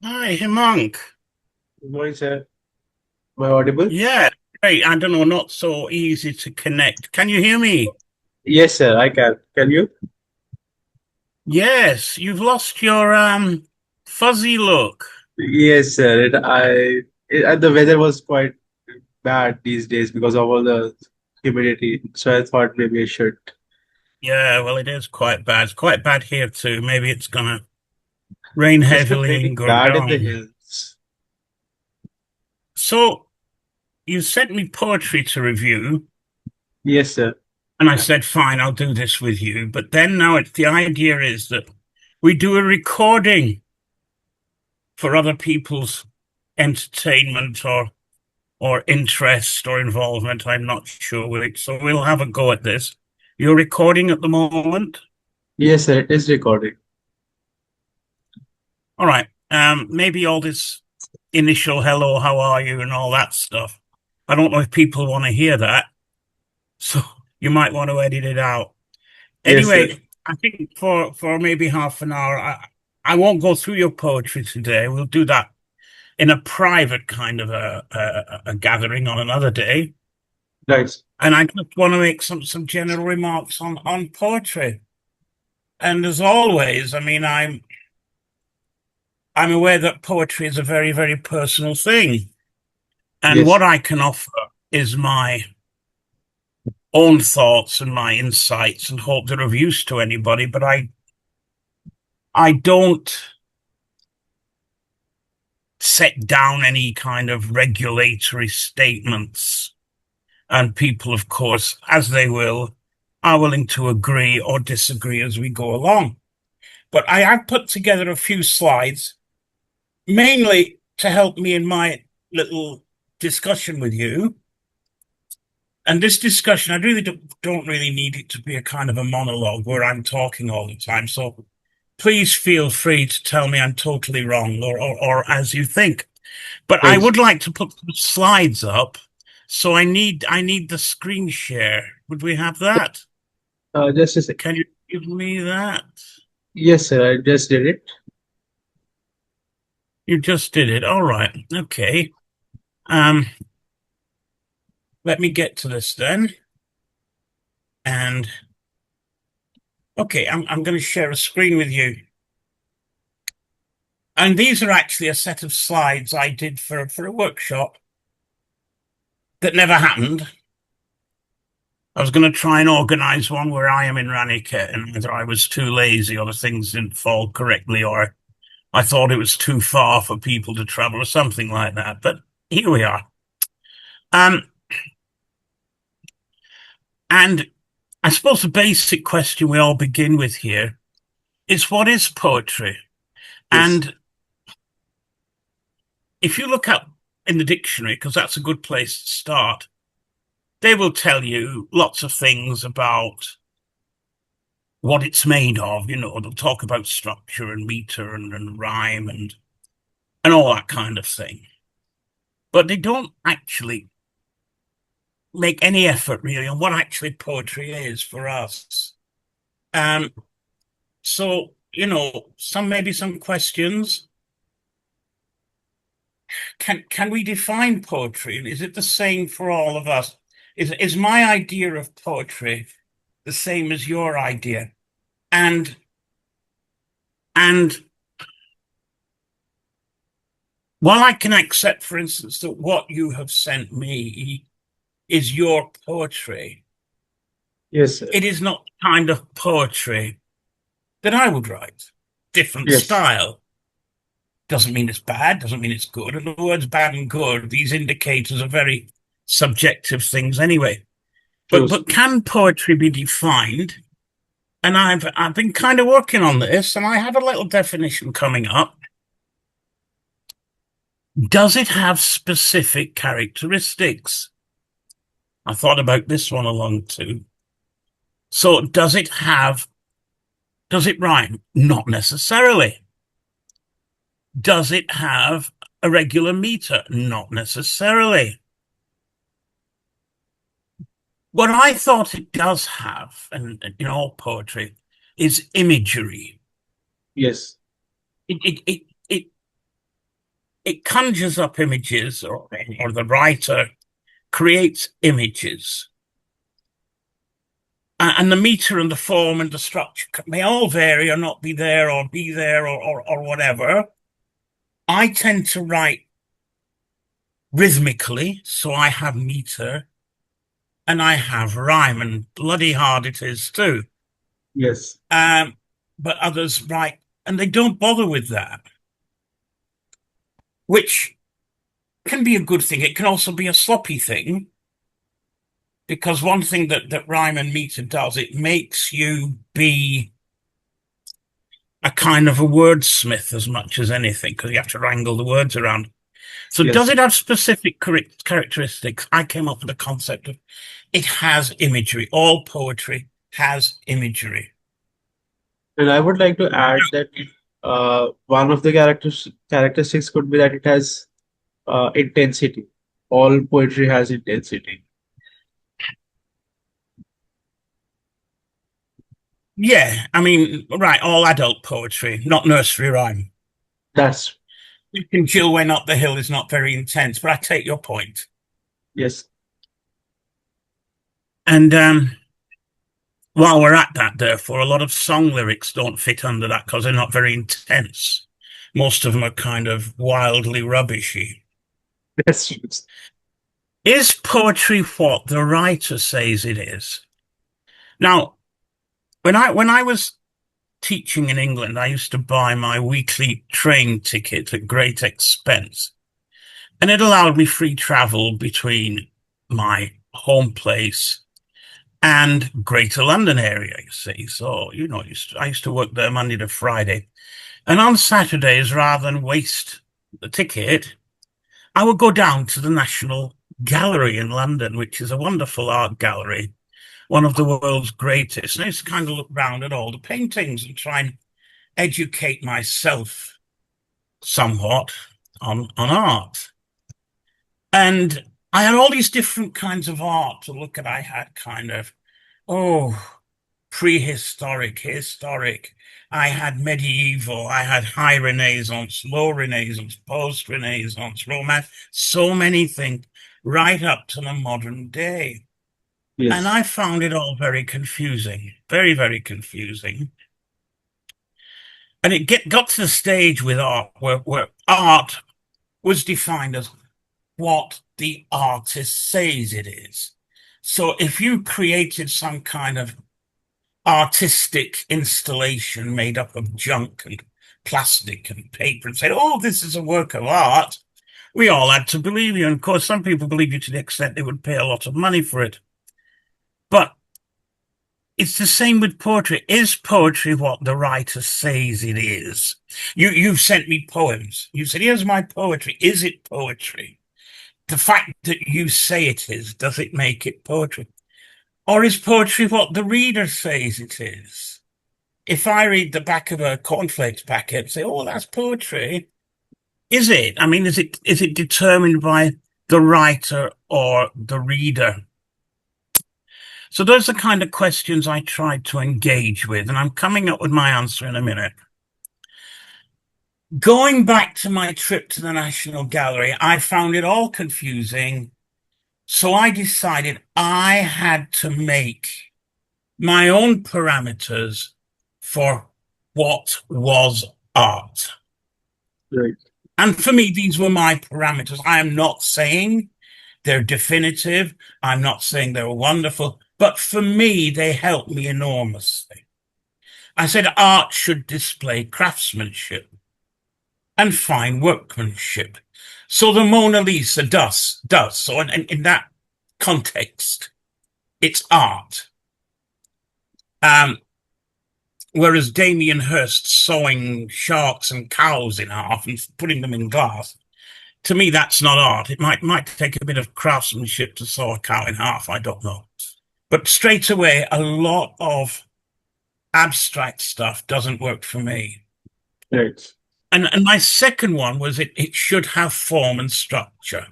Hi, Hemant. Good morning, sir. Am I audible? Yeah, great. I don't know, not so easy to connect. Can you hear me? Yes, sir, I can. Can you? Yes, you've lost your fuzzy look. Yes, sir. The weather was quite bad these days because of all the humidity. So I thought maybe I should. Yeah, well, it is quite bad. It's quite bad here too. Maybe it's gonna rain It's been heavily raining in bad in the Gurgaon. hills. So you sent me poetry to review, Yes, sir. and I said, fine, I'll do this with you. But then now the idea is that we do a recording for other people's entertainment or interest or involvement. I'm not sure which. So we'll have a go at this. You're recording at the moment? Yes, sir. It is recording. All right. Maybe all this initial hello, how are you, and all that stuff. I don't know if people want to hear that. So you might want to edit it out. Yes, sir. Anyway, I think for maybe half an hour, I won't go through your poetry today. We'll do that in a private kind of a gathering on another day. Right. And I just want to make some general remarks on poetry. And as always, I mean, I'm aware that poetry is a very, very personal thing. And Yes. what I can offer is my own thoughts and my insights and hope they're of use to anybody, but I don't set down any kind of regulatory statements. And people, of course, as they will, are willing to agree or disagree as we go along. But I have put together a few slides mainly to help me in my little discussion with you. And this discussion, I really don't really need it to be a kind of a monologue where I'm talking all the time. So please feel free to tell me I'm totally wrong or as you think. But I Right. would like to put some slides up. So I need the screen share. Would we have that? Just a second. Can you give me that? Yes, sir. I just did it. You just did it. All right. Okay. Um, Let me get to this then. And okay, I'm going to share a screen with you. And these are actually a set of slides I did for a workshop that never happened. I was going to try and organize one where I am in Ranikhet, and either I was too lazy or the things didn't fall correctly, or I thought it was too far for people to travel or something like that. But here we are. Um, and I suppose the basic question we all begin with here is what is poetry? Yes. And if you look up in the dictionary, because that's a good place to start, they will tell you lots of things about what it's made of. You know, they'll talk about structure and meter and rhyme and all that kind of thing. But they don't actually make any effort really on what actually poetry is for us. Um, so, you know, maybe some questions. Can we define poetry? Is it the same for all of us? Is my idea of poetry the same as your idea? And and while I can accept, for instance, that what you have sent me is your poetry, Yes, sir. it is not the kind of poetry that I would write. Different Yes. style. Doesn't mean it's bad, doesn't mean it's good. And the words bad and good, these indicators are very subjective things anyway. True. But can poetry be defined? And I've been kind of working on this, and I have a little definition coming up. Does it have specific characteristics? I thought about this one along too. So does it rhyme? Not necessarily. Does it have a regular meter? Not necessarily. What I thought it does have, and in all poetry, is imagery. Yes. It it conjures up images, or the writer creates images. And the meter and the form and the structure may all vary or not be there or be there or whatever. I tend to write rhythmically, so I have meter and I have rhyme, and bloody hard it is too. Yes. Um, but others write, and they don't bother with that, which can be a good thing. It can also be a sloppy thing, because one thing that rhyme and meter does, it makes you be a kind of a wordsmith as much as anything, because you have to wrangle the words around. So does Yes. it have specific characteristics? I came up with the concept of it has imagery. All poetry has imagery. And I would like to add that one of the characteristics could be that it has intensity. All poetry has intensity. Yeah, I mean, right, all adult poetry, not nursery rhyme. That's You can Jill went up the hill is not very intense, but I take your point. yes, And while we're at that, therefore, a lot of song lyrics don't fit under that because they're not very intense. Most of them are kind of wildly rubbishy. that's Is poetry what the writer says it is? Now, when I was teaching in England, I used to buy my weekly train ticket at great expense, and it allowed me free travel between my home place and Greater London area, you see. So, I used to work there Monday to Friday. And on Saturdays, rather than waste the ticket, I would go down to the National Gallery in London, which is a wonderful art gallery, one of the world's greatest. And I used to kind of look round at all the paintings and try and educate myself somewhat on art. And I had all these different kinds of art to look at. I had kind of, oh, prehistoric, historic. I had medieval, I had high Renaissance, low Renaissance, post Renaissance, Romance, so many things, right up to the modern day. And yes, I found it all very confusing, very, very confusing. And got to the stage with art where art was defined as what the artist says it is. So if you created some kind of artistic installation made up of junk and plastic and paper and said, oh, this is a work of art, we all had to believe you. And of course, some people believe you to the extent they would pay a lot of money for it. But it's the same with poetry. Is poetry what the writer says it is? You've sent me poems. You said, here's my poetry. Is it poetry? The fact that you say it is, does it make it poetry? Or is poetry what the reader says it is? If I read the back of a cornflakes packet and say, oh, that's poetry, is it? I mean, is it determined by the writer or the reader? So those are the kind of questions I tried to engage with, and I'm coming up with my answer in a minute. Going back to my trip to the National Gallery, I found it all confusing. So I decided I had to make my own parameters for what was art. right. And for me, these were my parameters. I am not saying they're definitive. I'm not saying they're wonderful, but for me, they helped me enormously. I said art should display craftsmanship and fine workmanship. So the Mona Lisa does. So in that context, it's art. Um, Whereas Damien Hirst sawing sharks and cows in half and putting them in glass, to me, that's not art. It might take a bit of craftsmanship to saw a cow in half. I don't know. But straight away, a lot of abstract stuff doesn't work for me. Right. And my second one was it should have form and structure.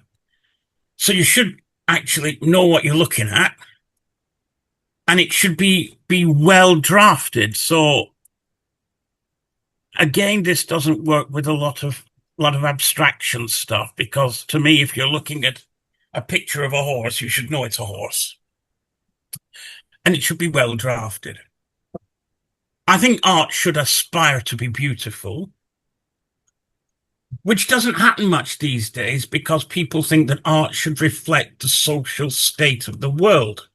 So you should actually know what you're looking at, and it should be well drafted. So again, this doesn't work with a lot of lot of abstraction stuff, because to me, if you're looking at a picture of a horse, you should know it's a horse. And it should be well drafted. I think art should aspire to be beautiful, which doesn't happen much these days because people think that art should reflect the social state of the world.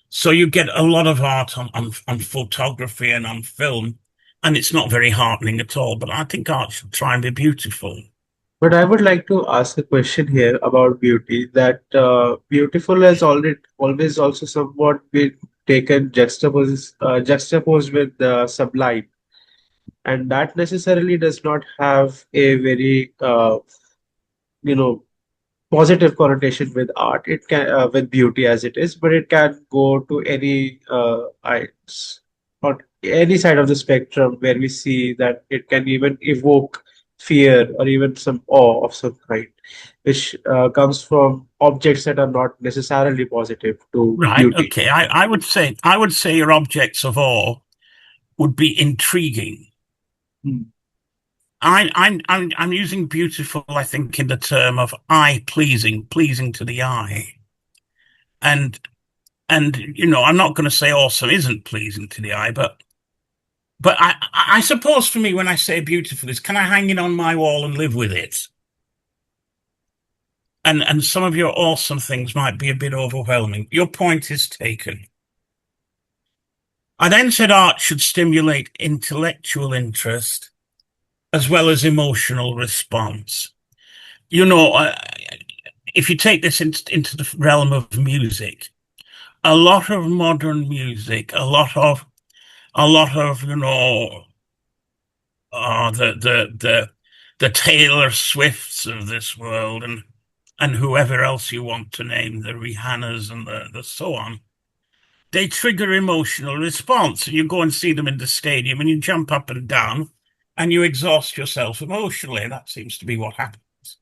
So you get a lot of art on photography and on film, and it's not very heartening at all. But I think art should try and be beautiful. But I would like to ask a question here about beauty. That beautiful has already always also somewhat been taken juxtaposed with the sublime, and that necessarily does not have a very you know positive connotation with art. It can with beauty as it is, but it can go to any on any side of the spectrum where we see that it can even evoke fear or even some awe of some kind, which comes from objects that are not necessarily positive to Right. beauty. Okay. I would say your objects of awe would be intriguing. Hmm. I'm using beautiful, I think, in the term of eye pleasing, pleasing to the eye. And I'm not going to say awesome isn't pleasing to the eye, but I suppose for me, when I say beautiful, is can I hang it on my wall and live with it? And some of your awesome things might be a bit overwhelming. Your point is taken. I then said art should stimulate intellectual interest as well as emotional response. You know, if you take this into the realm of music, a lot of modern music, a lot of the Taylor Swifts of this world, and whoever else you want to name, the Rihannas and the so on, they trigger emotional response. You go and see them in the stadium and you jump up and down and you exhaust yourself emotionally. That seems to be what happens.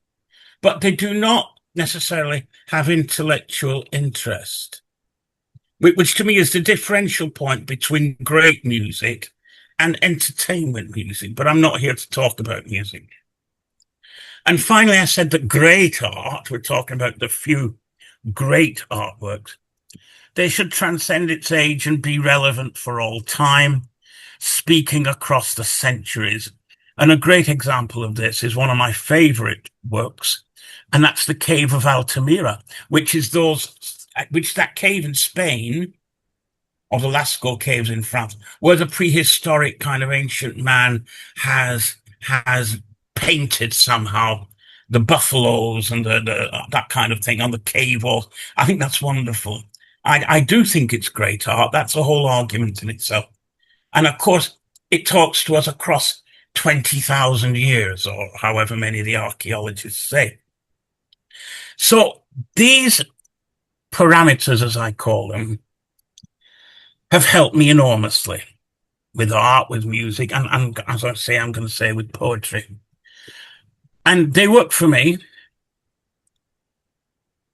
But they do not necessarily have intellectual interest, which to me is the differential point between great music and entertainment music. But I'm not here to talk about music. And finally, I said that great art, we're talking about the few great artworks, they should transcend its age and be relevant for all time, speaking across the centuries. And a great example of this is one of my favorite works, and that's the Cave of Altamira, which that cave in Spain, or the Lascaux caves in France, where the prehistoric kind of ancient man has painted somehow the buffaloes and that kind of thing on the cave walls. I think that's wonderful. I do think it's great art. That's a whole argument in itself. And of course, it talks to us across 20,000 years, or however many the archaeologists say. So these parameters, as I call them, have helped me enormously with art, with music, and as I say, I'm going to say with poetry. And they work for me,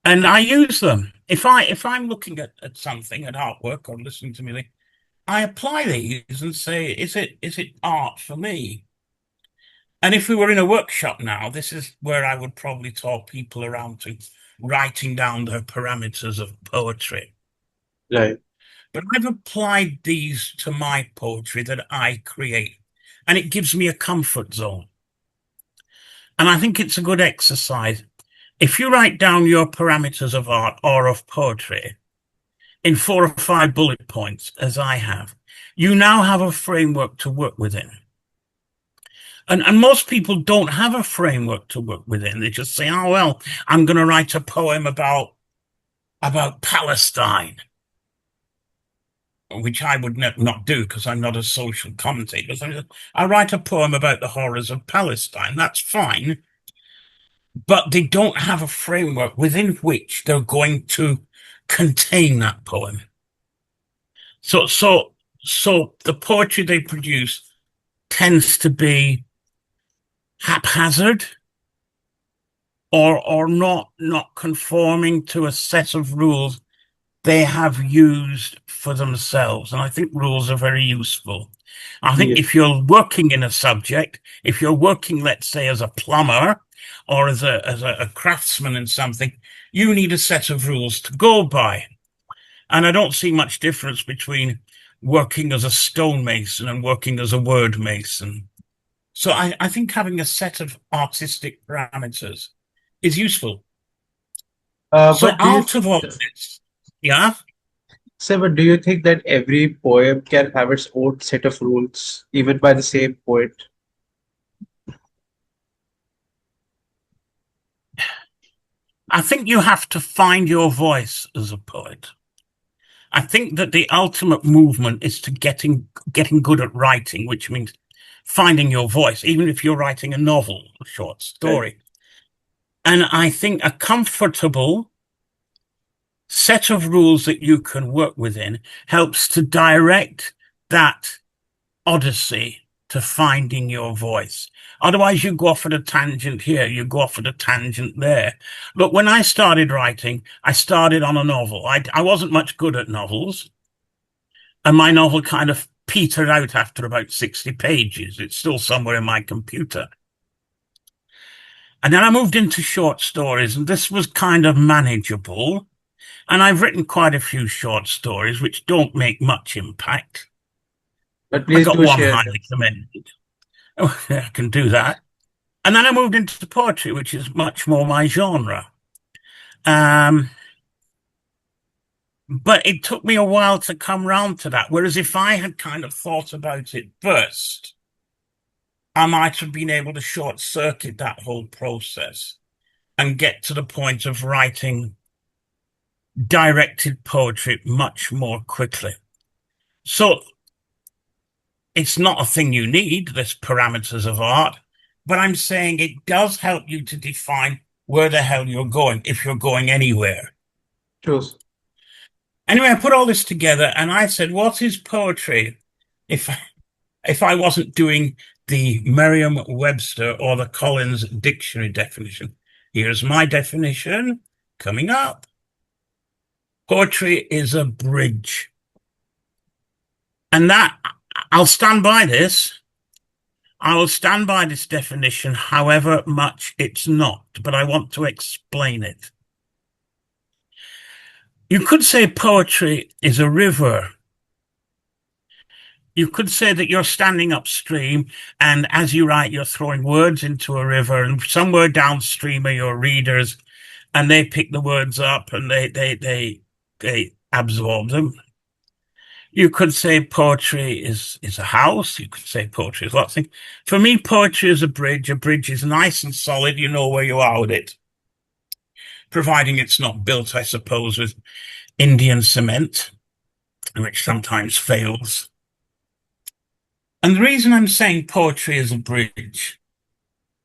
and I use them. If I'm looking at something, at artwork or listening to music, I apply these and say, is it art for me? And if we were in a workshop now, this is where I would probably talk people around to writing down their parameters of poetry. Right. But I've applied these to my poetry that I create, and it gives me a comfort zone. And I think it's a good exercise. If you write down your parameters of art or of poetry in 4 or 5 bullet points, as I have, you now have a framework to work within. And most people don't have a framework to work within. They just say, oh, well, I'm going to write a poem about Palestine, which I would not do because I'm not a social commentator. So I write a poem about the horrors of Palestine. That's fine. But they don't have a framework within which they're going to contain that poem. So the poetry they produce tends to be haphazard, or not conforming to a set of rules they have used for themselves. And I think rules are very useful. I think Yes. if you're working in a subject, if you're working, let's say, as a plumber or as a craftsman in something, you need a set of rules to go by. And I don't see much difference between working as a stonemason and working as a word mason. So I think having a set of artistic parameters is useful. So But do you out of all this, yeah, but do you think that every poem can have its own set of rules, even by the same poet? I think you have to find your voice as a poet. I think that the ultimate movement is to getting good at writing, which means finding your voice, even if you're writing a novel, a short Right. story. And I think a comfortable set of rules that you can work within helps to direct that odyssey to finding your voice. Otherwise, you go off at a tangent here, you go off at a tangent there. Look, when I started writing, I started on a novel. I wasn't much good at novels, and my novel kind of petered out after about 60 pages. It's still somewhere in my computer. And then I moved into short stories, and this was kind of manageable. And I've written quite a few short stories which don't make much impact. But I please got do one share highly commended. Oh, I can do that. And then I moved into poetry, which is much more my genre. Um, but it took me a while to come round to that. Whereas if I had kind of thought about it first, I might have been able to short circuit that whole process and get to the point of writing directed poetry much more quickly. So it's not a thing you need, this parameters of art, but I'm saying it does help you to define where the hell you're going, if you're going anywhere. truth. Anyway, I put all this together and I said, what is poetry? If if I wasn't doing the Merriam-Webster or the Collins dictionary definition, here's my definition coming up. Poetry is a bridge. And that I'll stand by this. I will stand by this definition, however much it's not, but I want to explain it. You could say poetry is a river. You could say that you're standing upstream, and as you write, you're throwing words into a river, and somewhere downstream are your readers, and they pick the words up and they absorb them. You could say poetry is a house. You could say poetry is lots of things. For me, poetry is a bridge. A bridge is nice and solid. You know where you are with it, providing it's not built, I suppose, with Indian cement, which sometimes fails. And the reason I'm saying poetry is a bridge,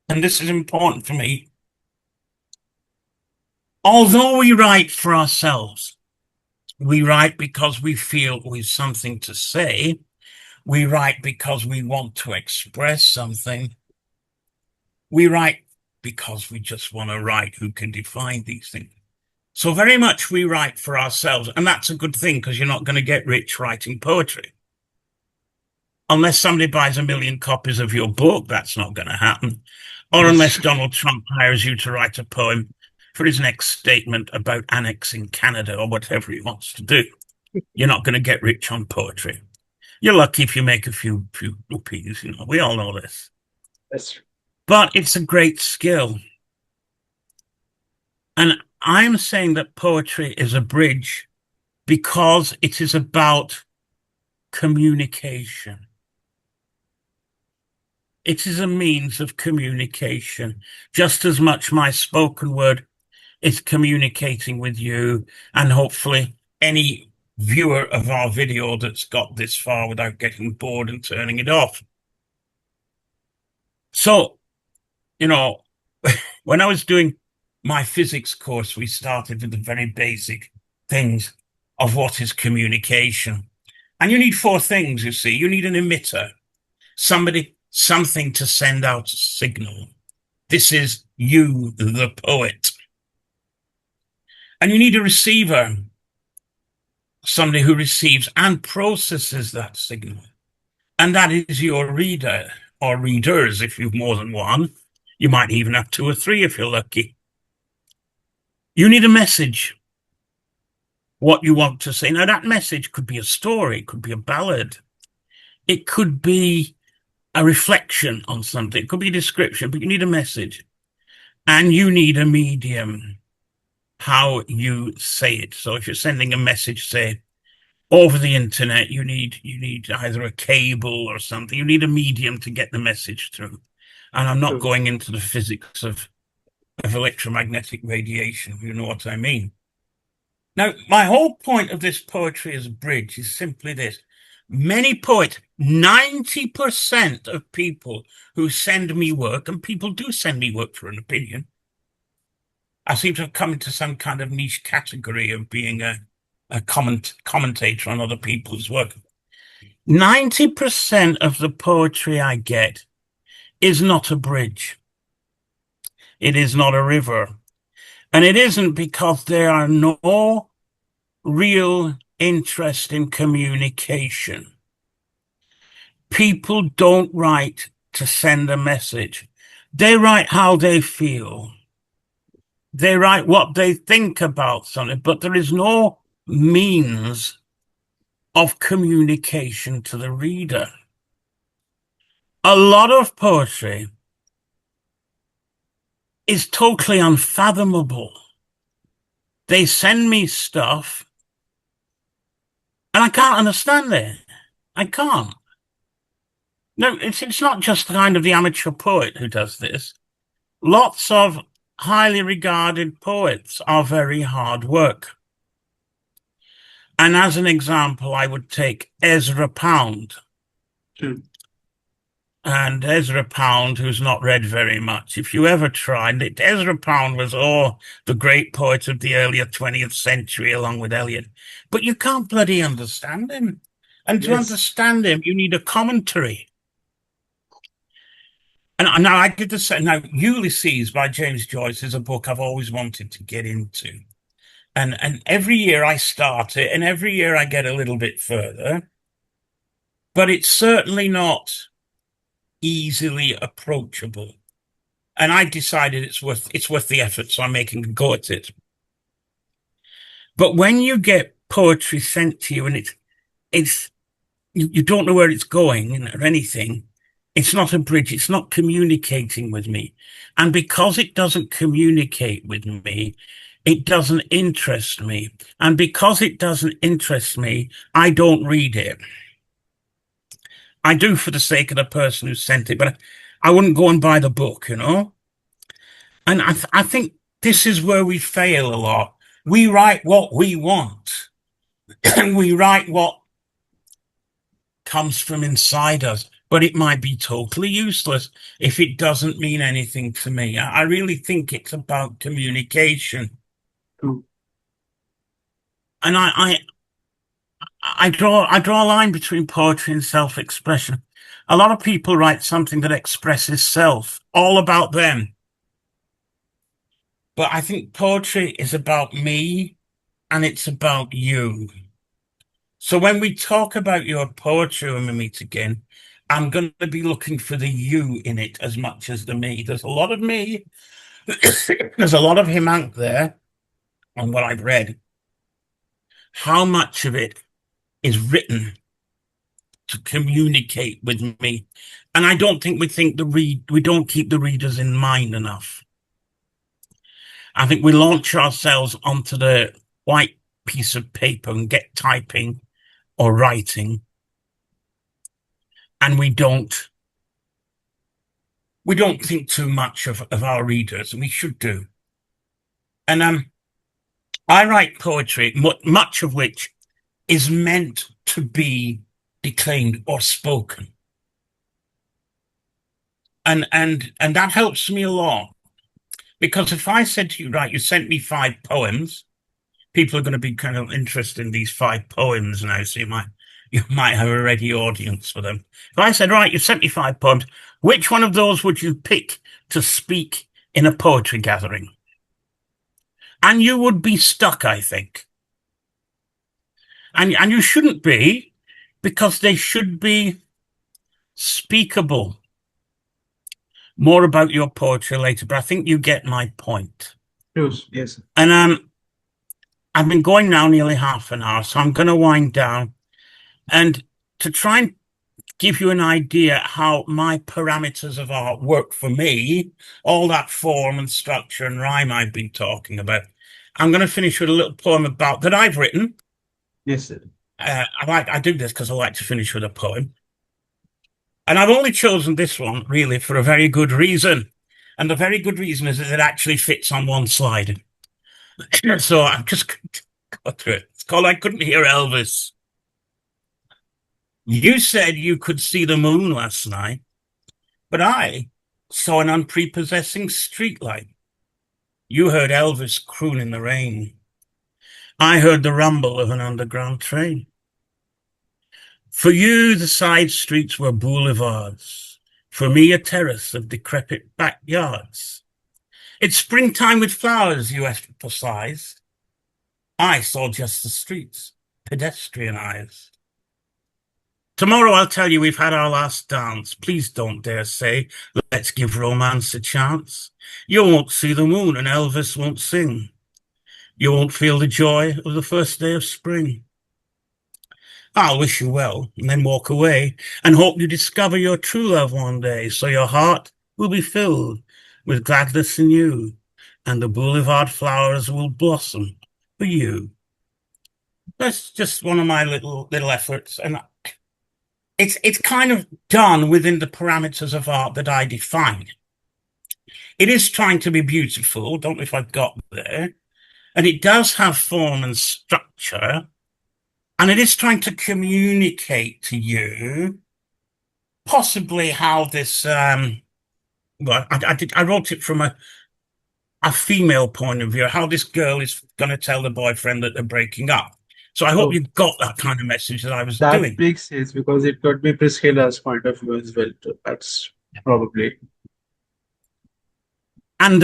and this is important for me, although we write for ourselves, we write because we feel we've something to say. We write because we want to express something. We write because we just want to write. Who can define these things? So very much we write for ourselves. And that's a good thing because you're not going to get rich writing poetry. Unless somebody buys 1 million copies of your book, that's not going to happen. Or Yes. unless Donald Trump hires you to write a poem for his next statement about annexing Canada or whatever he wants to do. You're not going to get rich on poetry. You're lucky if you make a few rupees, you know. We all know this. That's true. But it's a great skill. And I'm saying that poetry is a bridge because it is about communication. It is a means of communication, just as much my spoken word is communicating with you and hopefully any viewer of our video that's got this far without getting bored and turning it off. So, you know, when I was doing my physics course, we started with the very basic things of what is communication. And you need four things, you see. You need an emitter, something to send out a signal. This is you, the poet. And you need a receiver. somebody who receives and processes that signal. And that is your reader or readers if you've more than one. You might even have two or three if you're lucky. You need a message, what you want to say. Now, that message could be a story, it could be a ballad, it could be a reflection on something, it could be a description, but you need a message. And you need a medium, how you say it. So if you're sending a message, say, over the internet, you need either a cable or something. You need a medium to get the message through. And I'm not True. going into the physics of electromagnetic radiation. You know what I mean. Now, my whole point of this poetry as a bridge is simply this. Many poets, 90% of people who send me work, and people do send me work for an opinion. I seem to have come into some kind of niche category of being a commentator on other people's work. 90% of the poetry I get is not a bridge. It is not a river. And it isn't because there are no real interest in communication. People don't write to send a message. They write how they feel. They write what they think about something, but there is no means of communication to the reader. A lot of poetry is totally unfathomable. They send me stuff and I can't understand it. I can't. No, it's not just kind of the amateur poet who does this. Lots of highly regarded poets are very hard work. And as an example, I would take Ezra Pound. True. And Ezra Pound, who's not read very much. If you ever tried it, Ezra Pound was, the great poet of the earlier 20th century, along with Eliot. But you can't bloody understand him. And to Yes. understand him, you need a commentary. And now I did the same. Now, Ulysses by James Joyce is a book I've always wanted to get into. And every year I start it, and every year I get a little bit further. But it's certainly not easily approachable. And I decided it's worth the effort, so I'm making a go at it. But when you get poetry sent to you and it's you don't know where it's going or anything, it's not a bridge, it's not communicating with me. And because it doesn't communicate with me, it doesn't interest me. And because it doesn't interest me, I don't read it. I do for the sake of the person who sent it, but I wouldn't go and buy the book, you know? And I think this is where we fail a lot. We write what we want, and we write what comes from inside us, but it might be totally useless if it doesn't mean anything to me. I really think it's about communication. True. And I draw a line between poetry and self-expression. A lot of people write something that expresses self, all about them. But I think poetry is about me and it's about you. So when we talk about your poetry when we meet again, I'm going to be looking for the you in it as much as the me. There's a lot of me. There's a lot of him out there on what I've read. How much of it is written to communicate with me? And I don't think we don't keep the readers in mind enough. I think we launch ourselves onto the white piece of paper and get typing or writing, and we don't think too much of our readers, and we should do. And I write poetry, much of which is meant to be declaimed or spoken. And that helps me a lot. Because if I said to you, right, you sent me 5 poems, people are going to be kind of interested in these 5 poems now, so you might have a ready audience for them. If I said, right, you sent me 5 poems, which one of those would you pick to speak in a poetry gathering? And you would be stuck, I think. And you shouldn't be, because they should be speakable. More about your poetry later, but I think you get my point. True. Yes. And I've been going now nearly half an hour, so I'm going to wind down. And to try and give you an idea how my parameters of art work for me, all that form and structure and rhyme I've been talking about, I'm going to finish with a little poem about that I've written. Yes, sir. I do this because I like to finish with a poem. And I've only chosen this one really for a very good reason. And the very good reason is that it actually fits on one slide. So I'm just going to go through it. It's called I Couldn't Hear Elvis. You said you could see the moon last night, but I saw an unprepossessing streetlight. You heard Elvis croon in the rain. I heard the rumble of an underground train. For you, the side streets were boulevards. For me, a terrace of decrepit backyards. It's springtime with flowers, you emphasized. I saw just the streets, pedestrian eyes. Tomorrow I'll tell you we've had our last dance. Please don't dare say, let's give romance a chance. You won't see the moon and Elvis won't sing. You won't feel the joy of the first day of spring. I'll wish you well and then walk away and hope you discover your true love one day so your heart will be filled with gladness in you and the boulevard flowers will blossom for you. That's just one of my little efforts, and it's kind of done within the parameters of art that I define. It is trying to be beautiful, don't know if I've got there, and it does have form and structure, and it is trying to communicate to you possibly how this well, I wrote it from a female point of view, how this girl is going to tell the boyfriend that they're breaking up. So I hope Oh, you got that kind of message that I was that doing. makes sense because it could be Priscilla's point of view as well. Too. That's probably And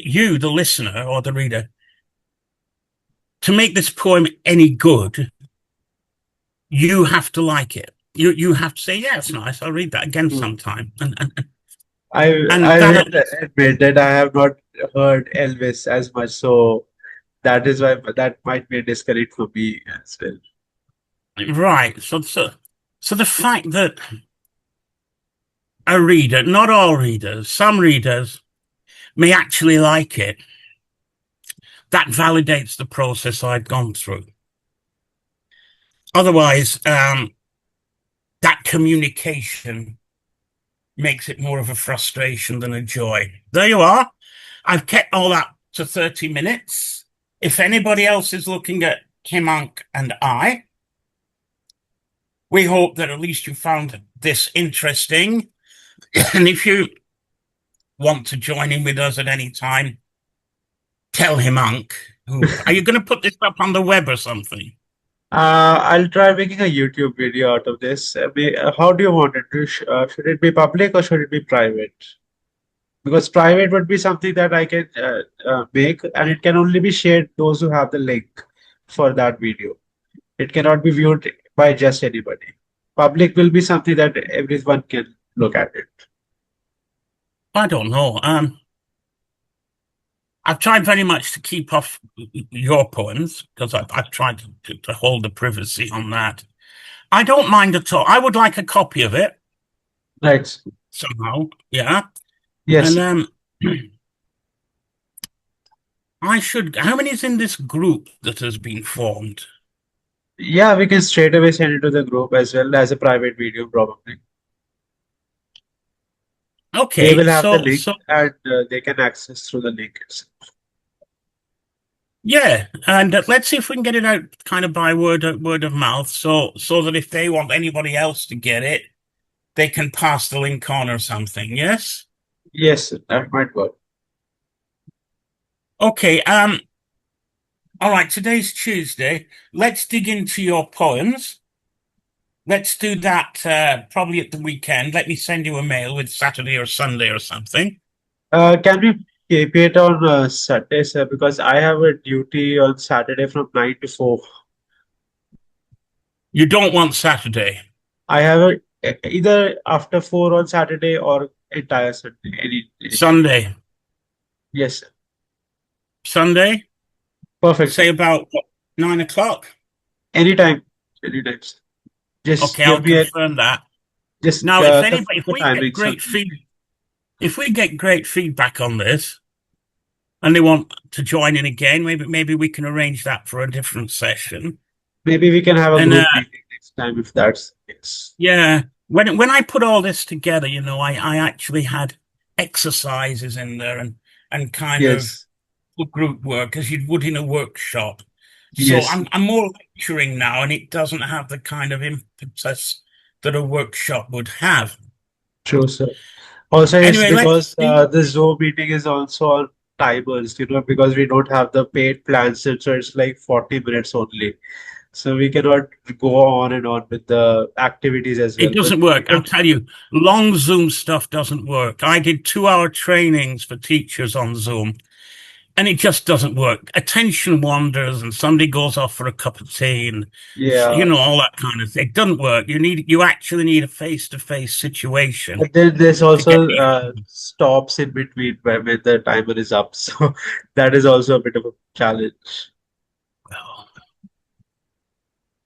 you, the listener or the reader, to make this poem any good, you have to like it. You have to say, yeah, it's nice. I'll read that again true. sometime. I And will that admit that I have not heard Elvis as much, so that is why that might be a disconnect for me as well. right. So the fact that a reader, not all readers, some readers may actually like it, that validates the process I've gone through. Otherwise, that communication makes it more of a frustration than a joy. There you are. I've kept all that to 30 minutes. If anybody else is looking at Kimank and I, we hope that at least you found this interesting. And if you want to join in with us at any time, tell Himank. Are you going to put this up on the web or something? I'll try making a YouTube video out of this. How do you want it? Should it be public or should it be private? Because private would be something that I can make, and it can only be shared those who have the link for that video. It cannot be viewed by just anybody. Public will be something that everyone can look at it. I don't know. I've tried very much to keep off your poems because I've tried to hold the privacy on that. I don't mind at all. I would like a copy of it Right. somehow. Yeah. Yes. And I should. How many is in this group that has been formed? Yeah, we can straight away send it to the group as well as a private video, probably. They Okay, will have the so link so and they can access through the link itself. yeah, and let's see if we can get it out kind of by word of mouth, so that if they want anybody else to get it, they can pass the link on or something. Yes. Yes, that might work. Okay. All right. Today's Tuesday. Let's dig into your poems. Let's do that probably at the weekend. Let me send you a mail with Saturday or Sunday or something. Can we keep it on Saturday, sir? Because I have a duty on Saturday from 9 to 4. You don't want Saturday. I have either after 4 on Saturday or entire Sunday. Anything. Sunday. Yes, sir. Sunday? Perfect, Say sir. about what, 9 o'clock? Anytime. Anytime, sir. Just Okay, I'll give me a confirm that. just Now, if confirm anybody, the timings on email. if we get great feedback on this and they want to join in again, maybe we can arrange that for a different session. Maybe we can have a And group meeting next time if that's the case. yeah, when I put all this together, I actually had exercises in there and kind of Yes. group work as you would in a workshop. So Yes. I'm more lecturing now, and it doesn't have the kind of impetus that a workshop would have. True, sir. Also, yes, Anyway, let's because see. the Zoom meeting is also on timers, because we don't have the paid plans, so it's like 40 minutes only. So we cannot go on and on with the activities as It well. But doesn't we work. I'll can, tell you, long Zoom stuff doesn't work. I did 2 hour trainings for teachers on Zoom, and it just doesn't work. Attention wanders, and somebody goes off for a cup of tea, and yeah. all that kind of thing. It doesn't work. You actually need a face-to-face situation But then there's to get also the. stops in between when the timer is up. So that is also a bit of a challenge.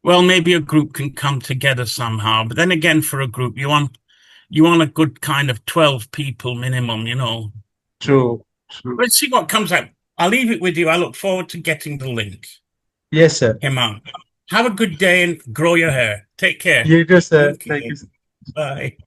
Well, maybe a group can come together somehow, but then again, for a group, you want a good kind of 12 people minimum. True. True. Let's see what comes out. I'll leave it with you. I look forward to getting the link. Yes, sir. Come on. Have a good day and grow your hair. Take care. You too, sir. Thank you. Okay. Bye.